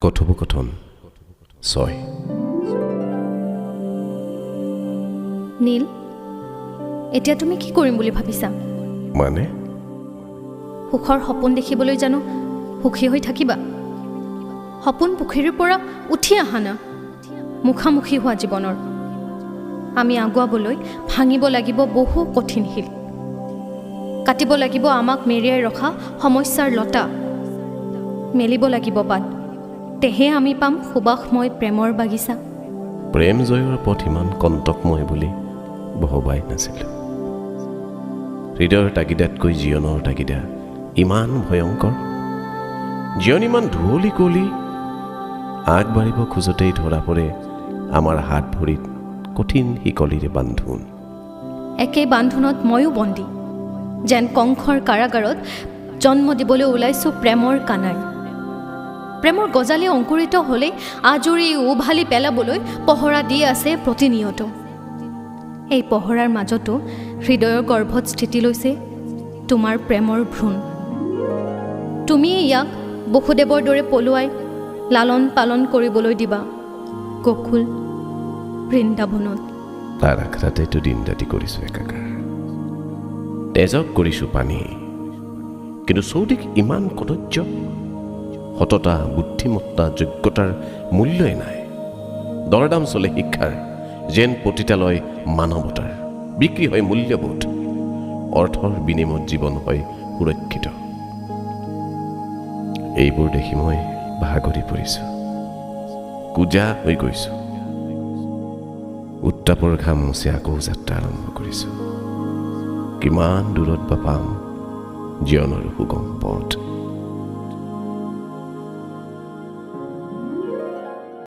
কথোপকথন 6 নীল, এতিয়া তুমি কি কৰিম বুলি ভাবিছা? মানে সুখৰ সপোন দেখিবলৈ জানো সুখী হৈ থাকিবা? সপোন পুখুৰীৰ পৰা উঠি আহা না, মুখামুখি হোৱা জীৱনৰ। আমি আগুৱাবলৈ ভাঙিব লাগিব বহু কঠিন শিল, কাটিব লাগিব আমাক মেৰিয়াই ৰখা সমস্যাৰ লতা, মেলিব লাগিব বাট, তেহে আমি পাম সুবাসময় প্ৰেমৰ বাগিচা। প্ৰেম জয়ৰ পথ ইমান কণ্টকময় বুলি ভবাই নাছিলোঁ। হৃদয়ৰ তাগিদাতকৈ জীৱনৰ তাগিদা ইমান ভয়ংকৰ। জীৱন ইমান ধুঁৱলি কুঁৱলী, আগবাঢ়িব খোজতেই ধৰা পৰে আমাৰ হাত ভৰিত কঠিন শিকলিৰে বান্ধোন। একে বান্ধোনত ময়ো বন্দী, যেন কংসৰ কাৰাগাৰত জন্ম দিবলৈ ওলাইছোঁ প্ৰেমৰ কানাই। প্ৰেমৰ গজালি অংকুৰিত হ'লেই আজৰি উভালি পেলাবলৈ পহৰা দি আছে প্ৰতিনিয়ত। এই পহৰাৰ মাজতো হৃদয়ৰ গৰ্ভত স্থিতি লৈছে তোমাৰ প্ৰেমৰ ভ্ৰূণ। তুমিয়ে ইয়াক বসুদেৱৰ দৰে পলুৱাই লালন পালন কৰিবলৈ দিবা গকুল বৃন্দাবনত। তাৰ আখৰাতেইতো দিন ৰাতি কৰিছোঁ একাকাৰ, তেজক কৰিছোঁ পানী, কিন্তু চৌদিশ ইমান কদৰ্য। সততা, বুদ্ধিমত্তা, যোগ্যতাৰ মূল্যই নাই। দৰদাম চলে শিক্ষাৰ, যেন পতিতালয় মানৱতাৰ। বিক্ৰী হয় মূল্যবোধ, অৰ্থৰ বিনিময়ত জীৱন হয় সুৰক্ষিত। এইবোৰ দেখি মই ভাগৰি পৰিছোঁ, কুজা হৈ গৈছোঁ। উত্তাপৰ ঘাম মুচি আকৌ যাত্ৰা আৰম্ভ কৰিছোঁ। কিমান দূৰত বা পাম জীৱনৰ সুগম পথ।